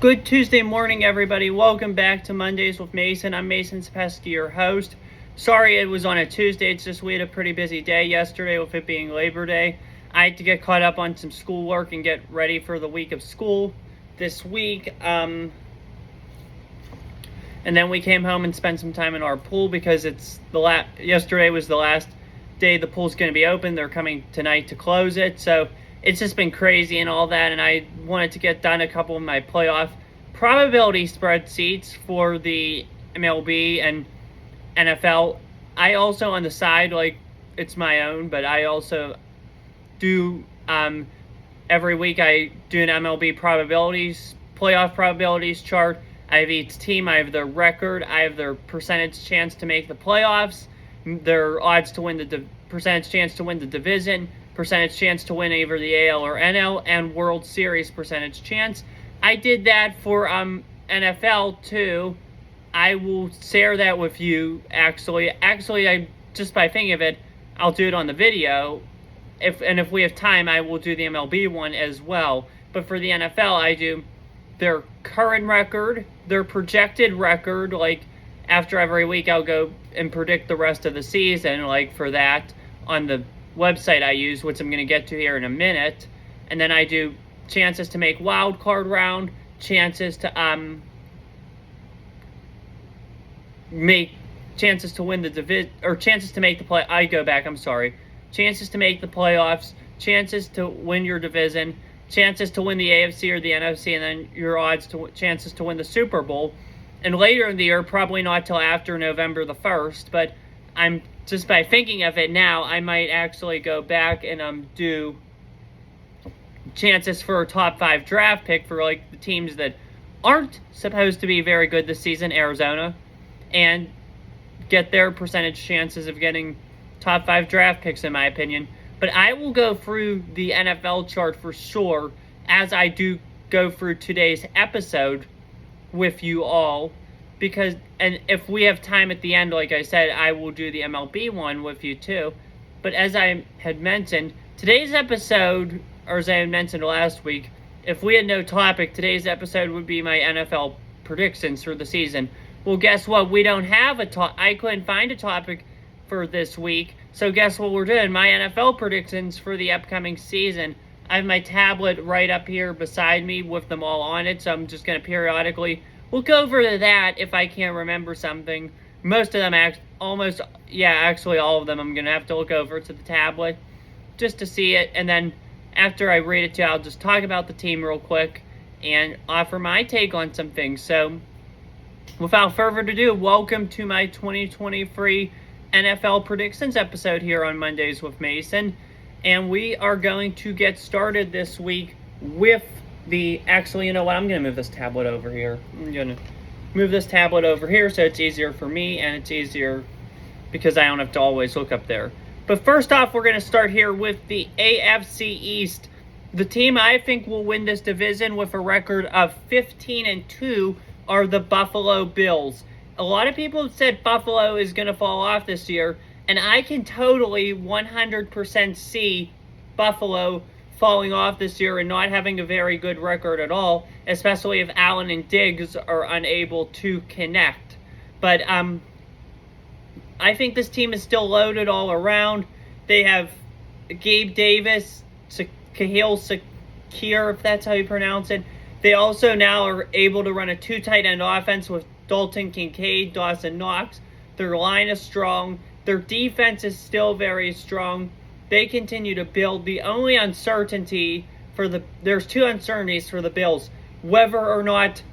Good Tuesday morning, everybody. Welcome back to Mondays with Mason. I'm Mason Sapesky, your host. Sorry it was on a Tuesday. It's just we had a pretty busy day yesterday with it being Labor Day. I had to get caught up on some schoolwork and get ready for the week of school this week. And then we came home and spent some time in our pool because yesterday was the last day the pool's going to be open. They're coming tonight to close it. So it's just been crazy and all that, and I wanted to get done a couple of my playoff probability spreadsheets for the MLB and NFL. I also, on the side, it's my own, but I also do, every week I do an MLB playoff probabilities chart. I have each team, I have their record, I have their percentage chance to make the playoffs, their odds to win percentage chance to win the division, percentage chance to win either the AL or NL, and World Series percentage chance. I did that for NFL too. I will share that with you actually. I just by thinking of it, I'll do it on the video. If we have time, I will do the MLB one as well. But for the NFL, I do their current record, their projected record. After every week, I'll go and predict the rest of the season. For that on the website I use, which I'm going to get to here in a minute, and then I do chances to make wild card round, chances to chances to win the division, or chances to make the play. Chances to make the playoffs, chances to win your division, chances to win the AFC or the NFC, and then your chances to win the Super Bowl. And later in the year, probably not till after November the 1st, but I'm just by thinking of it now, I might actually go back and do chances for a top 5 draft pick for the teams that aren't supposed to be very good this season, Arizona, and get their percentage chances of getting top 5 draft picks, in my opinion. But I will go through the NFL chart for sure as I do go through today's episode with you all. And if we have time at the end, like I said, I will do the MLB one with you too. But as I had mentioned, today's episode, or as I had mentioned last week, if we had no topic, today's episode would be my NFL predictions for the season. Well, guess what? We don't have I couldn't find a topic for this week. So guess what we're doing? My NFL predictions for the upcoming season. I have my tablet right up here beside me with them all on it. So I'm just going to periodically look over to that if I can't remember something. Most of them, actually all of them, I'm going to have to look over to the tablet just to see it. And then after I read it to you, I'll just talk about the team real quick and offer my take on some things. So without further ado, welcome to my 2023 NFL predictions episode here on Mondays with Mason. And we are going to get started this week with actually, you know what? I'm going to move this tablet over here. I'm going to move this tablet over here so it's easier for me, and it's easier because I don't have to always look up there. But first off, we're going to start here with the AFC East. The team I think will win this division with a record of 15-2 are the Buffalo Bills. A lot of people have said Buffalo is going to fall off this year, and I can totally 100% see Buffalo falling off this year and not having a very good record at all, especially if Allen and Diggs are unable to connect. But I think this team is still loaded all around. They have Gabe Davis, Khalil Shakir, if that's how you pronounce it. They also now are able to run a 2 tight end offense with Dalton Kincaid, Dawson Knox. Their line is strong. Their defense is still very strong. They continue to build. The only uncertainty there's 2 uncertainties for the Bills. Whether or not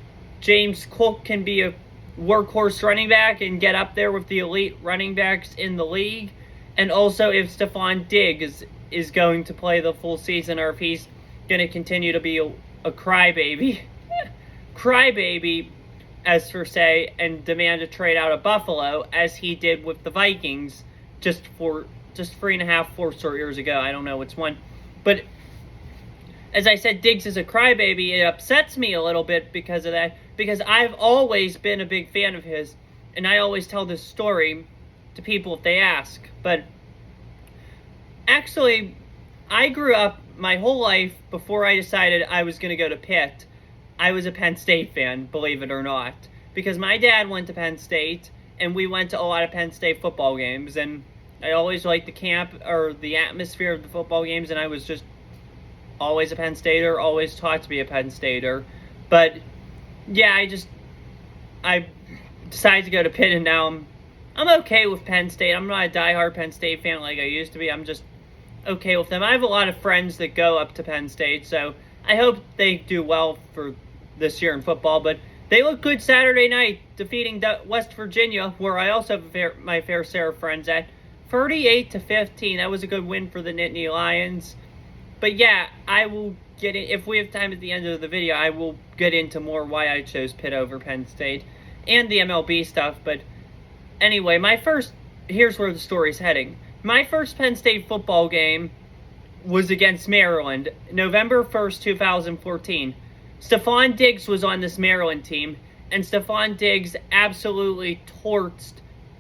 James Cook can be a workhorse running back and get up there with the elite running backs in the league. And also if Stephon Diggs is going to play the full season, or if he's going to continue to be a crybaby. Crybaby, as per se, and demand a trade out of Buffalo, as he did with the Vikings just 3.5, 4 short years ago. I don't know which one. But as I said, Diggs is a crybaby. It upsets me a little bit because of that. Because I've always been a big fan of his. And I always tell this story to people if they ask. But actually, I grew up my whole life before I decided I was going to go to Pitt. I was a Penn State fan, believe it or not, because my dad went to Penn State, and we went to a lot of Penn State football games, and I always liked the camp or the atmosphere of the football games, and I was just always a Penn Stater, always taught to be a Penn Stater. But yeah, I decided to go to Pitt, and now I'm okay with Penn State. I'm not a diehard Penn State fan like I used to be. I'm just okay with them. I have a lot of friends that go up to Penn State, so I hope they do well for this year in football. But they look good Saturday night, defeating West Virginia, where I also have my fair share of friends at, 38-15. That was a good win for the Nittany Lions. But yeah, I will get in, if we have time at the end of the video, I will get into more why I chose Pitt over Penn State and the MLB stuff. But anyway, here's where the story's heading. My first Penn State football game was against Maryland, November 1st, 2014. Stefon Diggs was on this Maryland team, and Stefon Diggs absolutely torched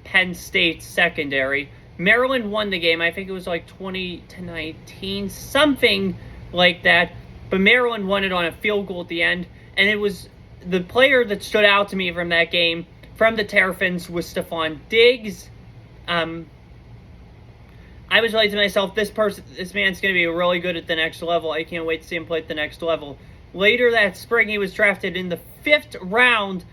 Penn State's secondary. Maryland won the game. I think it was like 20-19, something like that. But Maryland won it on a field goal at the end. And it was the player that stood out to me from that game, from the Terrapins, was Stefon Diggs. I was like to myself, this man's going to be really good at the next level. I can't wait to see him play at the next level. Later that spring, he was drafted in the 5th round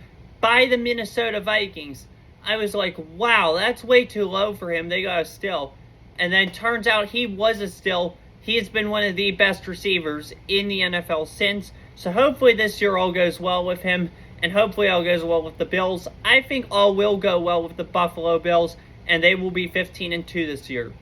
by the Minnesota Vikings. I was like, wow, that's way too low for him. They got a steal. And then turns out he was a steal. He has been one of the best receivers in the NFL since. So hopefully this year all goes well with him. And hopefully all goes well with the Bills. I think all will go well with the Buffalo Bills. And they will be 15-2 this year.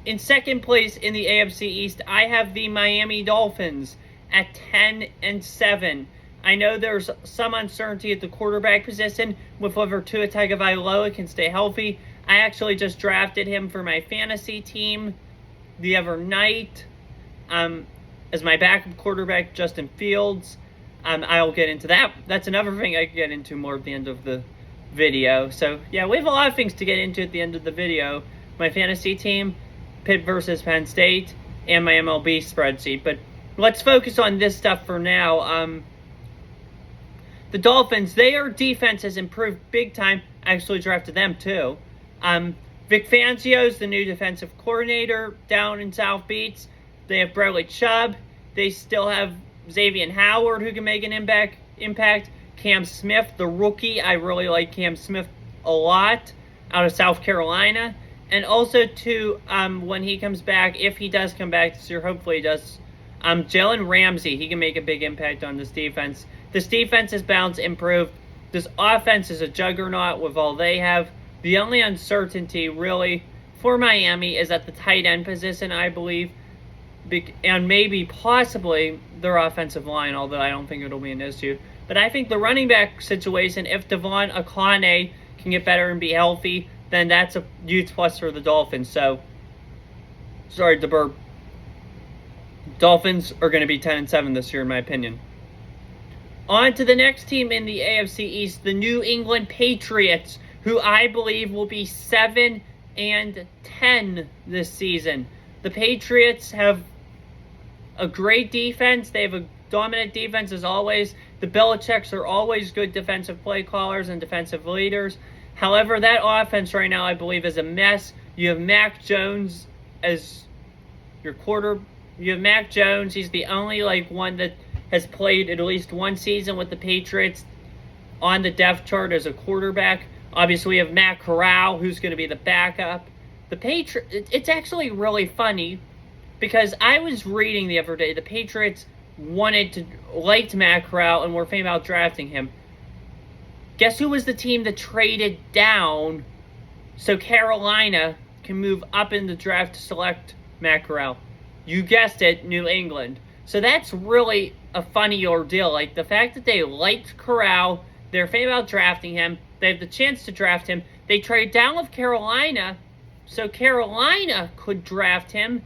In second place in the AFC East, I have the Miami Dolphins at 10-7. I know there's some uncertainty at the quarterback position with whether Tua Tagovailoa can stay healthy. I actually just drafted him for my fantasy team the other night as my backup quarterback, Justin Fields. I'll get into that. That's another thing I can get into more at the end of the video. So, yeah, we have a lot of things to get into at the end of the video. My fantasy team, Pitt versus Penn State, and my MLB spreadsheet. But let's focus on this stuff for now. The Dolphins, their defense has improved big time. I actually drafted them too. Vic Fangio's the new defensive coordinator down in South Beach. They have Bradley Chubb. They still have Xavier Howard, who can make an impact. Cam Smith, the rookie. I really like Cam Smith a lot, out of South Carolina. And also, too, when he comes back, if he does come back this year, hopefully he does, Jalen Ramsey, he can make a big impact on this defense. This defense is bound to improve. This offense is a juggernaut with all they have. The only uncertainty, really, for Miami is at the tight end position, I believe. And maybe, possibly, their offensive line, although I don't think it'll be an issue. But I think the running back situation, if Devon Akane can get better and be healthy, then that's a huge plus for the Dolphins. So, sorry to burp. Dolphins are going to be 10-7 this year, in my opinion. On to the next team in the AFC East, the New England Patriots, who I believe will be 7-10 this season. The Patriots have a great defense. They have a dominant defense as always. The Belichicks are always good defensive play callers and defensive leaders. However, that offense right now, I believe, is a mess. You have Mac Jones as your quarter. You have Mac Jones. He's the only one that has played at least one season with the Patriots on the depth chart as a quarterback. Obviously, we have Matt Corral, who's going to be the backup. It's actually really funny because I was reading the other day the Patriots liked Matt Corral and were thinking about drafting him. Guess who was the team that traded down so Carolina can move up in the draft to select Matt Corral? You guessed it, New England. So that's really a funny ordeal. The fact that they liked Corral, they're thinking about drafting him, they have the chance to draft him, they trade down with Carolina so Carolina could draft him,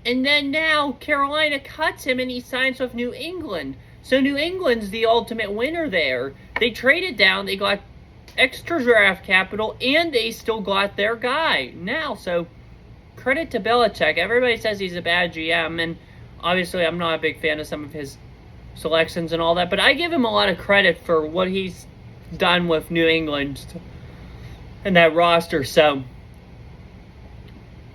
and then now Carolina cuts him and he signs with New England. So New England's the ultimate winner there. They traded down, they got extra draft capital, and they still got their guy now. So credit to Belichick. Everybody says he's a bad GM, and obviously I'm not a big fan of some of his selections and all that, but I give him a lot of credit for what he's done with New England and that roster, so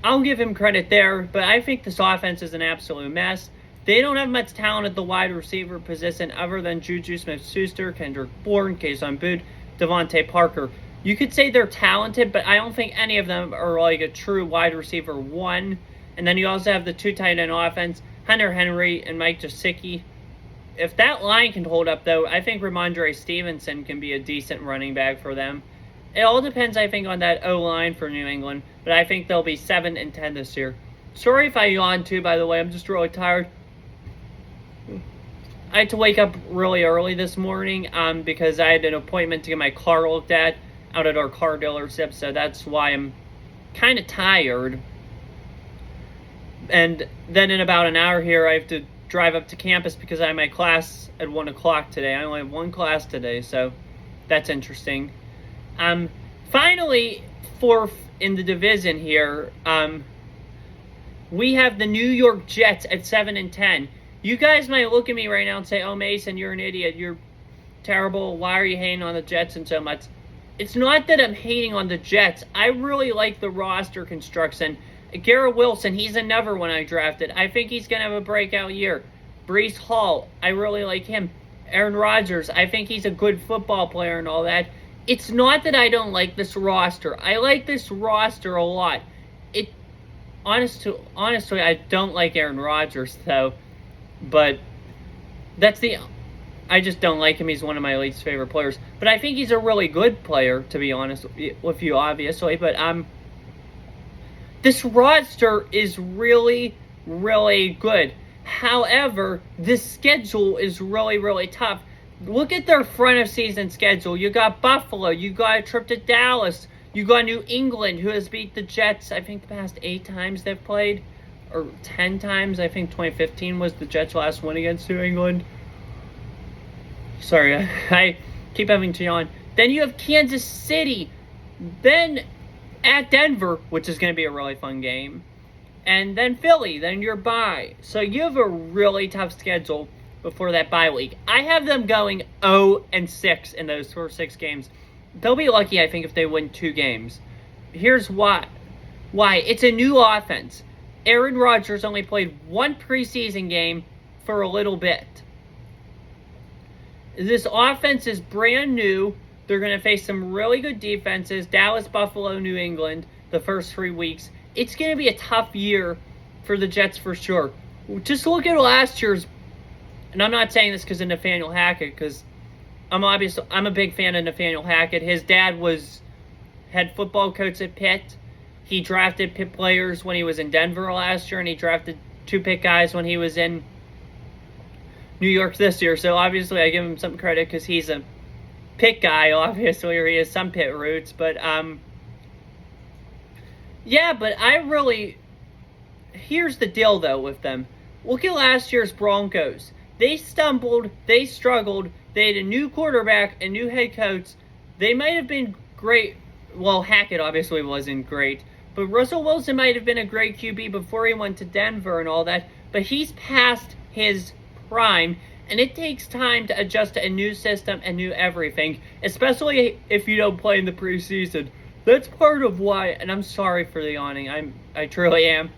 I'll give him credit there, but I think this offense is an absolute mess. They don't have much talent at the wide receiver position other than Juju Smith-Schuster, Kendrick Bourne, Kayshon Boutte, Devontae Parker. You could say they're talented, but I don't think any of them are like a true wide receiver one. And then you also have the two tight end offense, Hunter Henry and Mike Gesicki. If that line can hold up, though, I think Ramondre Stevenson can be a decent running back for them. It all depends, I think, on that O-line for New England, but I think they'll be 7-10 this year. Sorry if I yawned too, by the way. I'm just really tired. I had to wake up really early this morning because I had an appointment to get my car looked at out at our car dealership, so that's why I'm kind of tired. And then in about an hour here, I have to drive up to campus because I have my class at 1 o'clock today. I only have one class today, so that's interesting. Finally, fourth in the division here, we have the New York Jets at 7-10. You guys might look at me right now and say, "Oh, Mason, you're an idiot. You're terrible. Why are you hating on the Jets and so much?" It's not that I'm hating on the Jets. I really like the roster construction. Garrett Wilson, he's another one I drafted. I think he's going to have a breakout year. Breece Hall, I really like him. Aaron Rodgers, I think he's a good football player and all that. It's not that I don't like this roster. I like this roster a lot. Honestly, I don't like Aaron Rodgers, though. But I just don't like him. He's one of my least favorite players. But I think he's a really good player, to be honest with you, obviously. But this roster is really, really good. However, this schedule is really, really tough. Look at their front of season schedule. You got Buffalo. You got a trip to Dallas. You got New England, who has beat the Jets, I think, the past 8 times they've played. Or 10 times. I think 2015 was the Jets' last win against New England. Sorry, I keep having to yawn. Then you have Kansas City. Then at Denver, which is going to be a really fun game. And then Philly. Then your bye. So you have a really tough schedule before that bye week. I have them going 0-6 in those first 6 games. They'll be lucky, I think, if they win 2 games. Here's why. It's a new offense. Aaron Rodgers only played 1 preseason game for a little bit. This offense is brand new. They're going to face some really good defenses. Dallas, Buffalo, New England, the first 3 weeks. It's going to be a tough year for the Jets for sure. Just look at last year's, and I'm not saying this because of Nathaniel Hackett, because I'm a big fan of Nathaniel Hackett. His dad was head football coach at Pitt. He drafted Pitt players when he was in Denver last year, and he drafted 2 Pitt guys when he was in New York this year. So obviously I give him some credit because he's a Pitt guy, obviously, or he has some Pitt roots. But yeah, but here's the deal though with them. Look at last year's Broncos. They stumbled, they struggled, they had a new quarterback, a new head coach. They might have been great. Well, Hackett obviously wasn't great. But Russell Wilson might have been a great QB before he went to Denver and all that. But he's past his prime, and it takes time to adjust to a new system and new everything, especially if you don't play in the preseason. That's part of why, and I'm sorry for the yawning, I truly am.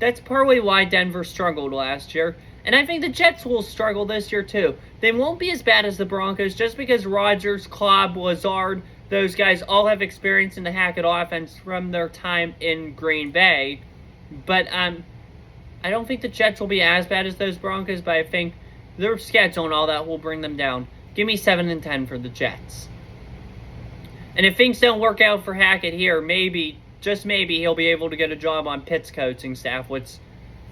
That's partly why Denver struggled last year, and I think the Jets will struggle this year too. They won't be as bad as the Broncos just because Rodgers, Cobb, Lazard, those guys all have experience in the Hackett offense from their time in Green Bay. But I don't think the Jets will be as bad as those Broncos, but I think their schedule and all that will bring them down. Give me 7-10 for the Jets. And if things don't work out for Hackett here, maybe, just maybe, he'll be able to get a job on Pitt's coaching staff, which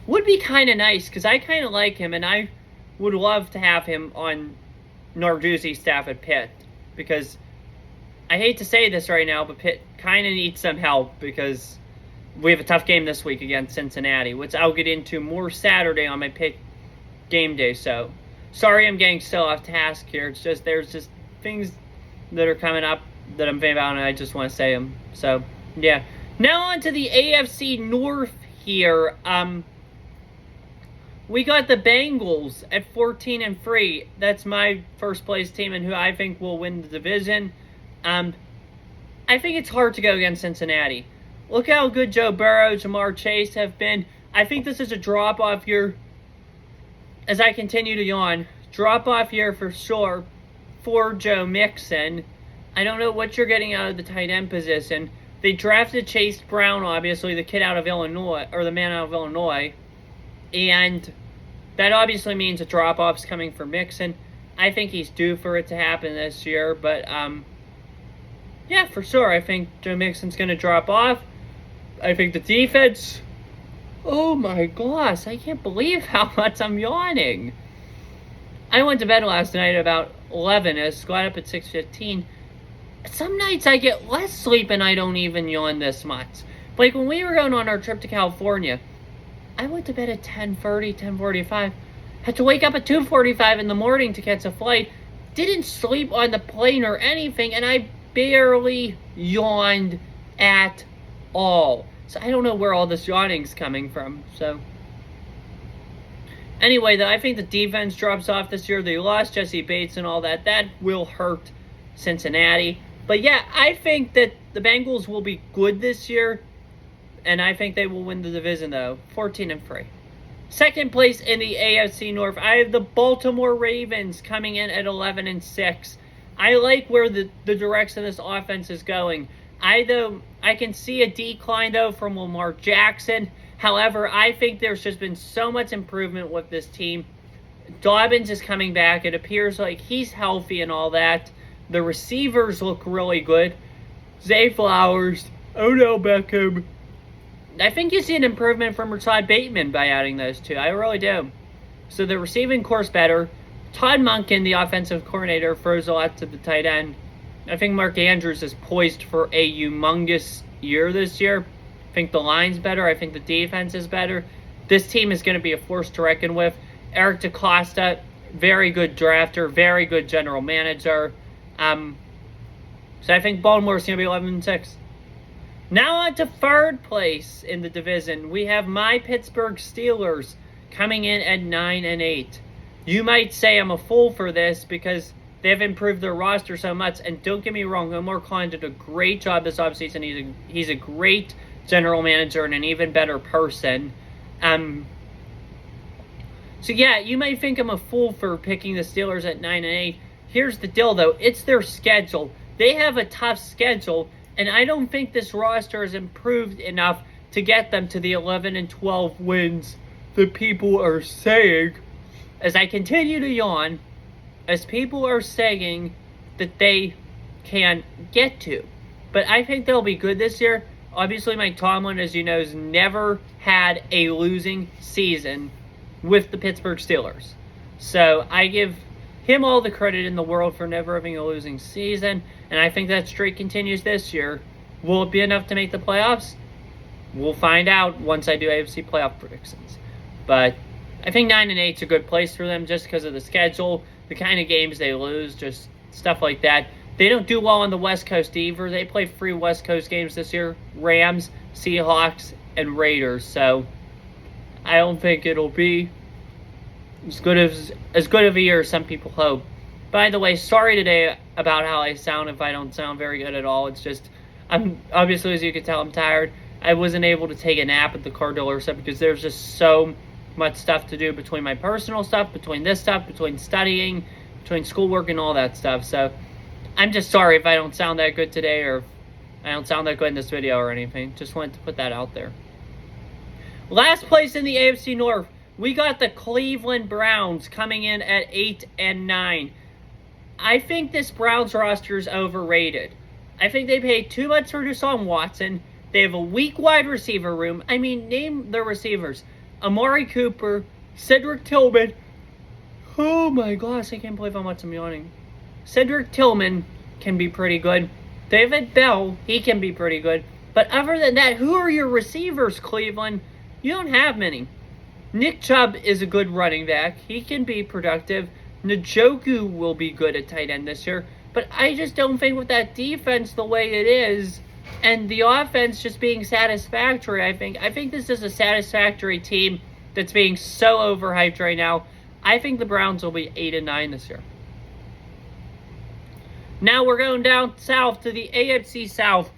would be kind of nice, because I kind of like him, and I would love to have him on Narduzzi's staff at Pitt, because I hate to say this right now, but Pitt kind of needs some help, because we have a tough game this week against Cincinnati, which I'll get into more Saturday on my Pitt game day. So, sorry I'm getting so off task here. It's just, there's just things that are coming up that I'm thinking about, and I just want to say them. So, yeah. Now on to the AFC North here. We got the Bengals at 14-3. That's my first place team and who I think will win the division. I think it's hard to go against Cincinnati. Look how good Joe Burrow, Jamar Chase have been. I think this is a drop-off year, as I continue to yawn. Drop-off year for sure for Joe Mixon. I don't know what you're getting out of the tight end position. They drafted Chase Brown, obviously, the kid out of Illinois, or the man out of Illinois. And that obviously means a drop-off's coming for Mixon. I think he's due for it to happen this year. But, yeah, for sure. I think Joe Mixon's going to drop off. I think the defense... Oh, my gosh. I can't believe how much I'm yawning. I went to bed last night about 11. I got up at 6:15. Some nights I get less sleep and I don't even yawn this much. Like when we were going on our trip to California, I went to bed at 10:30, 10:45. Had to wake up at 2:45 in the morning to catch a flight. Didn't sleep on the plane or anything, and I barely yawned at all. So I don't know where all this yawning's coming from. So anyway, though, I think the defense drops off this year. They lost Jesse Bates and all that. That will hurt Cincinnati. But yeah, I think that the Bengals will be good this year. And I think they will win the division, though. 14-3. Second place in the AFC North, I have the Baltimore Ravens coming in at 11-6. I like where the direction of this offense is going. I can see a decline, though, from Lamar Jackson. However, I think there's just been so much improvement with this team. Dobbins is coming back. It appears like he's healthy and all that. The receivers look really good. Zay Flowers, Odell Beckham. I think you see an improvement from Rashad Bateman by adding those two. I really do. So the receiving core's better. Todd Monken, the offensive coordinator, throws a lot to the tight end. I think Mark Andrews is poised for a humongous year this year. I think the line's better. I think the defense is better. This team is going to be a force to reckon with. Eric DeCosta, very good drafter, very good general manager. So I think Baltimore's going to be 11-6. Now on to third place in the division. We have my Pittsburgh Steelers coming in at 9-8. You might say I'm a fool for this because they've improved their roster so much. And don't get me wrong, Omar Khan did a great job this offseason. He's a great general manager and an even better person. So yeah, you might think I'm a fool for picking the Steelers at 9-8. Here's the deal, though. It's their schedule. They have a tough schedule. And I don't think this roster has improved enough to get them to the 11-12 wins that people are saying. As I continue to yawn, as people are saying that they can get to. But I think they'll be good this year. Obviously, Mike Tomlin, as you know, has never had a losing season with the Pittsburgh Steelers. So I give him all the credit in the world for never having a losing season, and I think that streak continues this year. Will it be enough to make the playoffs? We'll find out once I do AFC playoff predictions. But I think 9-8 is a good place for them just because of the schedule, the kind of games they lose, just stuff like that. They don't do well on the West Coast either. They play 3 West Coast games this year: Rams, Seahawks, and Raiders. So I don't think it'll be as good of a year as some people hope. By the way, sorry today about how I sound if I don't sound very good at all. It's just, I'm obviously, as you can tell, I'm tired. I wasn't able to take a nap at the car dealership because there's just so much stuff to do between my personal stuff, between this stuff, between studying, between schoolwork and all that stuff. So I'm just sorry if I don't sound that good today or if I don't sound that good in this video or anything. Just wanted to put that out there. Last place in the AFC North. We got the Cleveland Browns coming in at 8-9. I think this Browns roster is overrated. I think they paid too much for Deshaun Watson. They have a weak wide receiver room. I mean, name the receivers. Amari Cooper, Cedric Tillman. Oh my gosh, I can't believe how much I'm yawning. Cedric Tillman can be pretty good. David Bell, he can be pretty good. But other than that, who are your receivers, Cleveland? You don't have many. Nick Chubb is a good running back. He can be productive. Njoku will be good at tight end this year. But I just don't think with that defense the way it is and the offense just being satisfactory, I think this is a satisfactory team that's being so overhyped right now. I think the Browns will be 8-9 this year. Now we're going down south to the AFC South.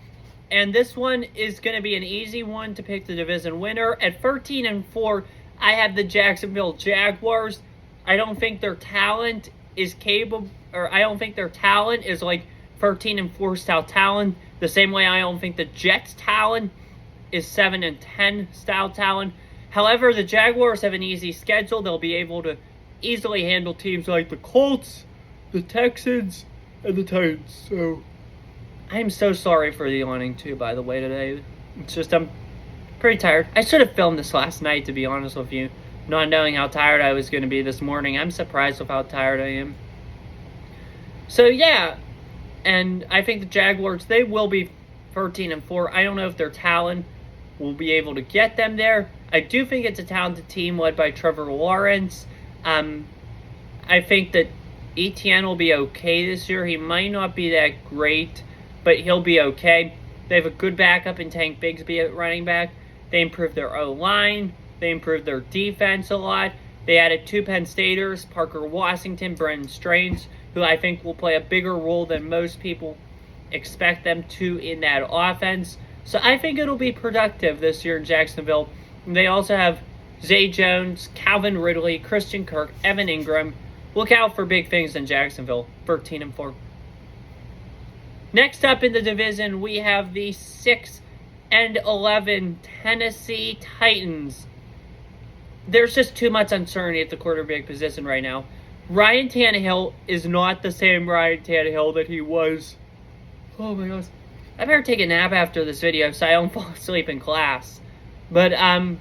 And this one is going to be an easy one to pick the division winner. At 13-4, I have the Jacksonville Jaguars. I don't think their talent is capable, or I don't think their talent is like 13-4 style talent. The same way I don't think the Jets' talent is 7-10 style talent. However, the Jaguars have an easy schedule. They'll be able to easily handle teams like the Colts, the Texans, and the Titans. So I'm so sorry for the yawning too, by the way, today. It's just I'm pretty tired. I should have filmed this last night, to be honest with you. Not knowing how tired I was going to be this morning. I'm surprised with how tired I am. So, yeah. And I think the Jaguars, they will be 13-4. I don't know if their talent will be able to get them there. I do think it's a talented team led by Trevor Lawrence. I think that Etienne will be okay this year. He might not be that great, but he'll be okay. They have a good backup in Tank Bigsby at running back. They improved their O-line. They improved their defense a lot. They added 2 Penn Staters, Parker Washington, Brenton Strange, who I think will play a bigger role than most people expect them to in that offense. So I think it'll be productive this year in Jacksonville. And they also have Zay Jones, Calvin Ridley, Christian Kirk, Evan Ingram. Look out for big things in Jacksonville, 13-4. Next up in the division, we have the 6-11 Tennessee Titans. There's just too much uncertainty at the quarterback position right now. Ryan Tannehill is not the same Ryan Tannehill that he was. Oh my gosh. I better take a nap after this video so I don't fall asleep in class. But Ryan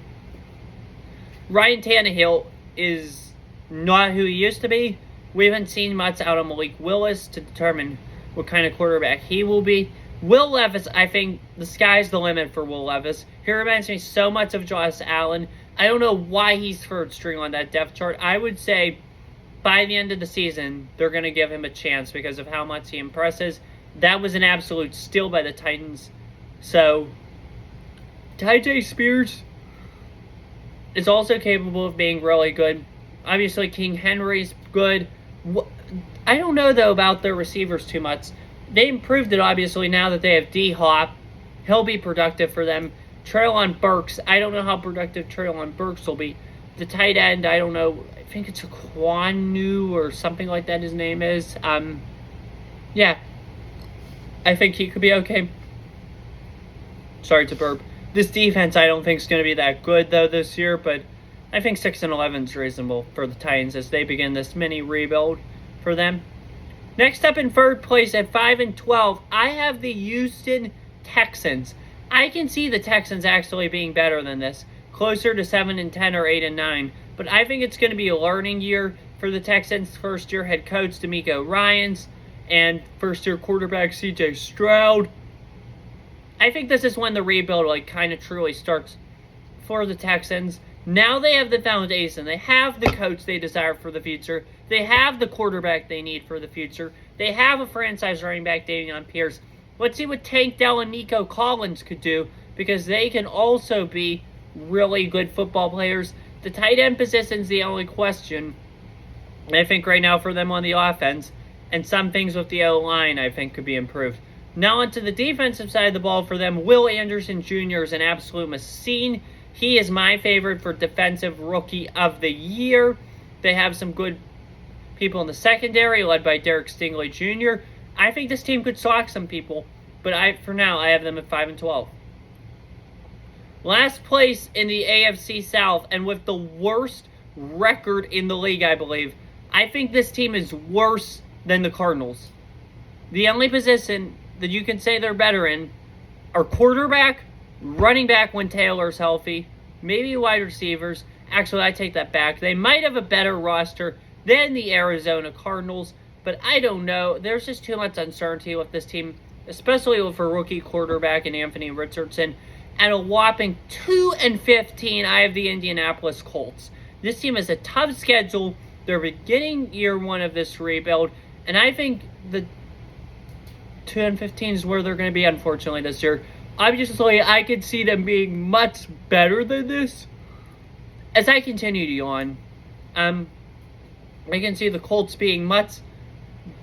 Tannehill is not who he used to be. We haven't seen much out of Malik Willis to determine what kind of quarterback he will be. Will Levis, I think the sky's the limit for Will Levis. He reminds me so much of Josh Allen. I don't know why he's third string on that depth chart. I would say by the end of the season, they're going to give him a chance because of how much he impresses. That was an absolute steal by the Titans. So, Tyjae Spears is also capable of being really good. Obviously, King Henry's good. I don't know, though, about their receivers too much. They improved it, obviously, now that they have D-Hop. He'll be productive for them. Treylon Burks, I don't know how productive Treylon Burks will be. The tight end, I don't know. I think it's a Kwanu or something like that his name is. Yeah. I think he could be okay. Sorry to burp. This defense I don't think is going to be that good, though, this year. But I think 6-11 is reasonable for the Titans as they begin this mini rebuild for them. Next up in third place at 5-12, I have the Houston Texans. I can see the Texans actually being better than this, closer to 7-10 or 8-9. But I think it's going to be a learning year for the Texans. First-year head coach DeMeco Ryans and first-year quarterback C.J. Stroud. I think this is when the rebuild kind of truly starts for the Texans. Now they have the foundation. They have the coach they desire for the future. They have the quarterback they need for the future. They have a franchise running back, Dameon Pierce. Let's see what Tank Dell and Nico Collins could do, because they can also be really good football players. The tight end position is the only question, I think, right now for them on the offense. And some things with the O-line, I think, could be improved. Now onto the defensive side of the ball for them. Will Anderson Jr. is an absolute machine. He is my favorite for Defensive Rookie of the Year. They have some good people in the secondary, led by Derek Stingley Jr. I think this team could sock some people, but for now, I have them at 5-12. Last place in the AFC South, and with the worst record in the league, I believe. I think this team is worse than the Cardinals. The only position that you can say they're better in are quarterback, running back when Taylor's healthy, maybe wide receivers. Actually, I take that back. They might have a better roster than the Arizona Cardinals, but I don't know. There's just too much uncertainty with this team, especially with a rookie quarterback in Anthony Richardson. At a whopping 2-15, I have the Indianapolis Colts. This team has a tough schedule. They're beginning year one of this rebuild, and I think the 2-15 is where they're going to be, unfortunately, this year. Obviously, I could see them being much better than this. as I continue to yawn, I can see the Colts being much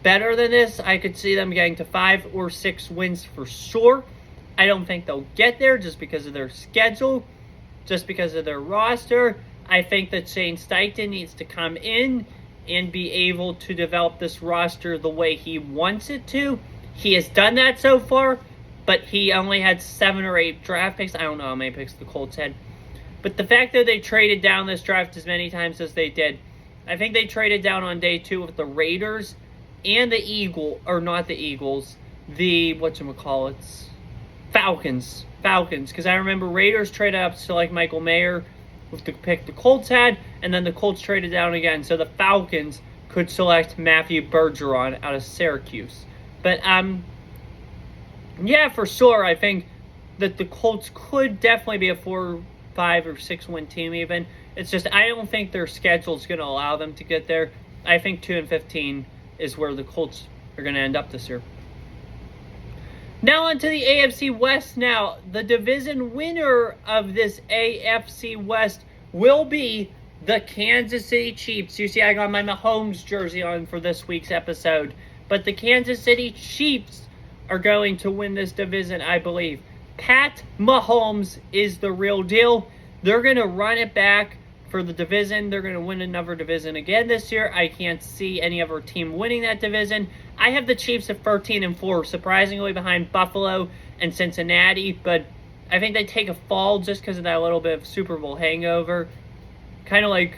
better than this. I could see them getting to 5 or 6 wins for sure. I don't think they'll get there just because of their schedule, just because of their roster. I think that Shane Steichen needs to come in and be able to develop this roster the way he wants it to. He has done that so far, but he only had 7 or 8 draft picks. I don't know how many picks the Colts had. But the fact that they traded down this draft as many times as they did, I think they traded down on day 2 with the Raiders and the Falcons. Because I remember Raiders traded up to like Michael Mayer with the pick the Colts had, and then the Colts traded down again, so the Falcons could select Matthew Bergeron out of Syracuse. But, yeah, for sure, I think that the Colts could definitely be a 4, 5, or 6 win team even. It's just I don't think their schedule is going to allow them to get there. I think 2-15 is where the Colts are going to end up this year. Now on to the AFC West now. The division winner of this AFC West will be the Kansas City Chiefs. You see, I got my Mahomes jersey on for this week's episode. But the Kansas City Chiefs are going to win this division, I believe. Pat Mahomes is the real deal. They're going to run it back for the division. They're going to win another division again this year. I can't see any other team winning that division. I have the Chiefs at 13-4, surprisingly behind Buffalo and Cincinnati, but I think they take a fall just because of that little bit of Super Bowl hangover. Kind of like,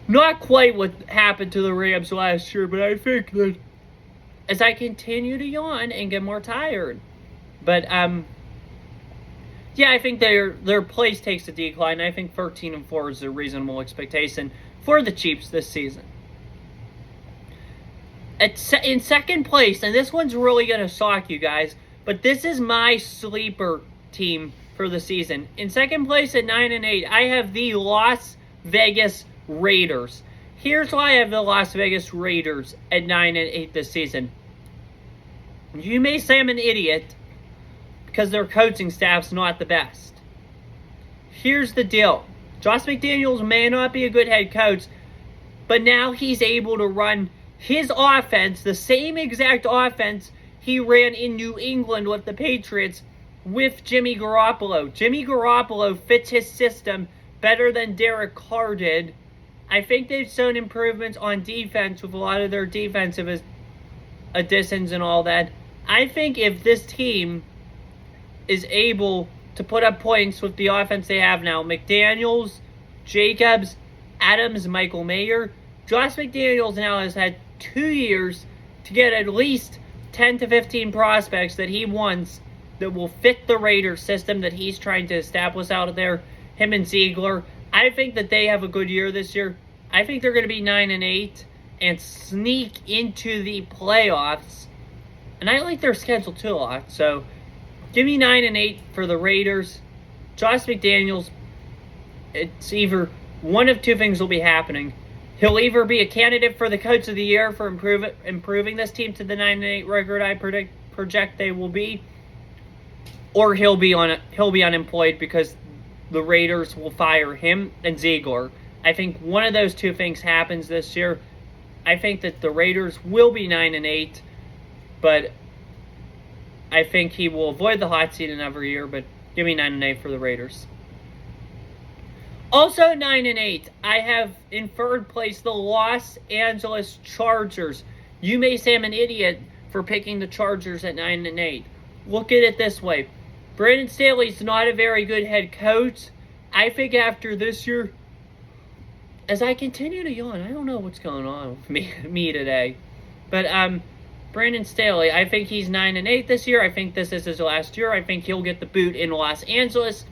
not quite what happened to the Rams last year, but I think that as I continue to yawn and get more tired. But, yeah, I think their place takes a decline. I think 13-4 is a reasonable expectation for the Chiefs this season. In second place, and this one's really going to shock you guys, but this is my sleeper team for the season. In second place at 9-8, I have the Las Vegas Raiders. Here's why I have the Las Vegas Raiders at 9-8 this season. You may say I'm an idiot because their coaching staff's not the best. Here's the deal. Josh McDaniels may not be a good head coach, but now he's able to run his offense, the same exact offense he ran in New England with the Patriots, with Jimmy Garoppolo. Jimmy Garoppolo fits his system better than Derek Carr did. I think they've shown improvements on defense with a lot of their defensive additions and all that. I think if this team is able to put up points with the offense they have now, McDaniels, Jacobs, Adams, Michael Mayer, Josh McDaniels now has had 2 years to get at least 10 to 15 prospects that he wants that will fit the Raiders system that he's trying to establish out there, him and Ziegler. I think that they have a good year this year. I think they're going to be 9-8 and sneak into the playoffs. And I like their schedule too a lot. So give me 9-8 for the Raiders. Josh McDaniels, it's either one of two things will be happening. He'll either be a candidate for the Coach of the Year for improving this team to the 9-8 record I project they will be, or he'll be unemployed because the Raiders will fire him and Ziegler. I think one of those two things happens this year. I think that the Raiders will be 9-8, but I think he will avoid the hot seat another year. But give me 9-8 for the Raiders. Also 9-8, I have in third place the Los Angeles Chargers. You may say I'm an idiot for picking the Chargers at 9-8. Look at it this way. Brandon Staley's not a very good head coach. I think after this year, as I continue to yawn, I don't know what's going on with me today. But Brandon Staley, I think he's 9-8 this year. I think this is his last year. I think he'll get the boot in Los Angeles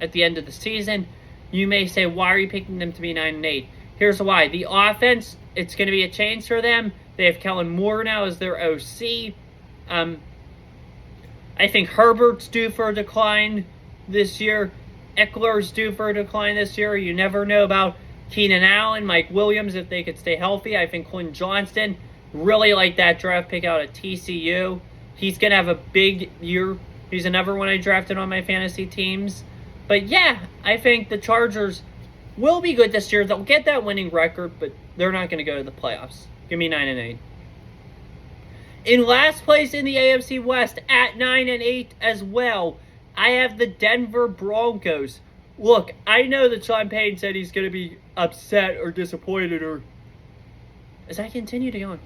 at the end of the season. You may say, why are you picking them to be 9-8? Here's why. The offense, it's going to be a change for them. They have Kellen Moore now as their OC. I think Herbert's due for a decline this year. Eckler's due for a decline this year. You never know about Keenan Allen, Mike Williams, if they could stay healthy. I think Quentin Johnston, really like that draft pick out of TCU. He's going to have a big year. He's another one I drafted on my fantasy teams. But yeah, I think the Chargers will be good this year. They'll get that winning record, but they're not going to go to the playoffs. Give me 9-8. In last place in the AFC West at 9-8 as well, I have the Denver Broncos. Look, I know that Sean Payton said he's going to be upset or disappointed or, as I continue to go on,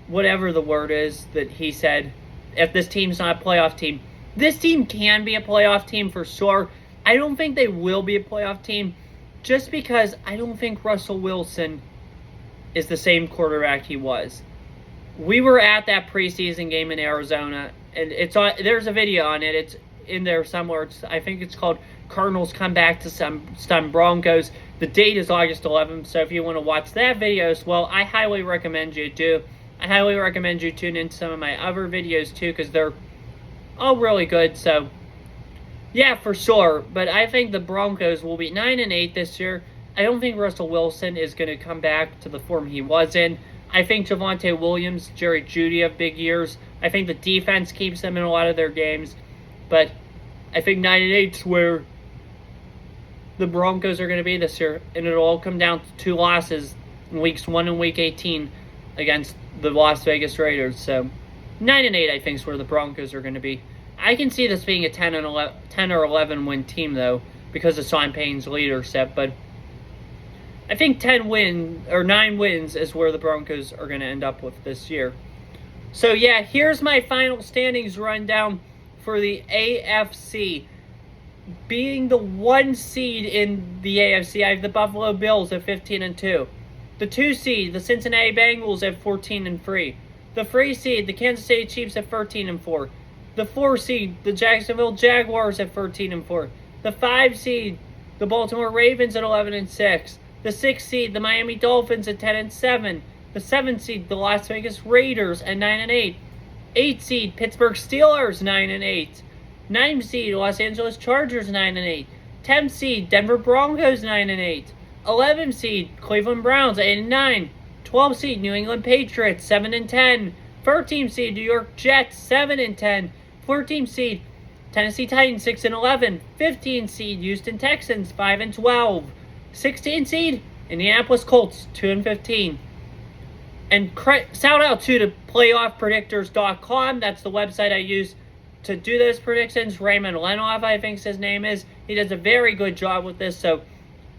whatever the word is that he said, if this team's not a playoff team. This team can be a playoff team for sure. I don't think they will be a playoff team just because I don't think Russell Wilson is the same quarterback he was. We were at that preseason game in Arizona, and there's a video on it. It's in there somewhere. I think it's called Cardinals Come Back to Stun Broncos. The date is August 11th, so if you want to watch that video as well, I highly recommend you do. I highly recommend you tune into some of my other videos too, because they're all really good. So, yeah, for sure. But I think the Broncos will be 9-8 this year. I don't think Russell Wilson is going to come back to the form he was in. I think Javonte Williams, Jerry Jeudy have big years. I think the defense keeps them in a lot of their games. But I think 9-8 is where the Broncos are going to be this year. And it'll all come down to 2 losses in weeks 1 and week 18 against the Las Vegas Raiders. So 9-8 I think is where the Broncos are going to be. I can see this being a 10 or 11 win team though, because of Sean Payton's leadership. But I think 9 wins is where the Broncos are going to end up with this year. So yeah, here's my final standings rundown for the AFC. Being the 1 seed in the AFC, I have the Buffalo Bills at 15-2. The 2 seed, the Cincinnati Bengals at 14-3. The 3 seed, the Kansas City Chiefs at 13-4. The 4 seed, the Jacksonville Jaguars at 13-4. The 5 seed, the Baltimore Ravens at 11-6. The 6 seed, the Miami Dolphins at 10-7. The 7 seed, the Las Vegas Raiders at 9-8. 8 seed, Pittsburgh Steelers 9-8. 9 seed, Los Angeles Chargers 9-8. 10 seed, Denver Broncos 9-8. 11 seed, Cleveland Browns 8-9. 12 seed, New England Patriots 7-10. 13 seed, New York Jets 7-10. 14 seed, Tennessee Titans 6-11. 15 seed, Houston Texans 5-12. 16 seed, Indianapolis Colts 2-15. And shout out to playoffpredictors.com. That's the website I use to do those predictions. Raymond Lenoff, I think his name is. He does a very good job with this. So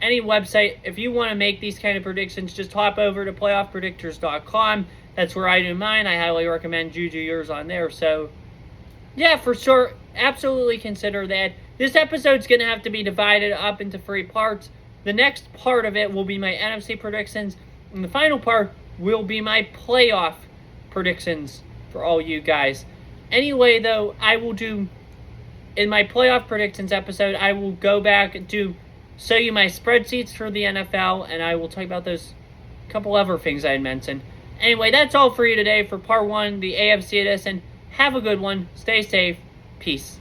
any website, if you want to make these kind of predictions, just hop over to playoffpredictors.com. That's where I do mine. I highly recommend you do yours on there. So yeah, for sure, absolutely consider that. This episode's going to have to be divided up into 3 parts. The next part of it will be my NFC predictions, and the final part will be my playoff predictions for all you guys. Anyway, though, I will do, in my playoff predictions episode, I will go back to show you my spreadsheets for the NFL, and I will talk about those couple other things I had mentioned. Anyway, that's all for you today for part 1, the AFC edition. Have a good one. Stay safe. Peace.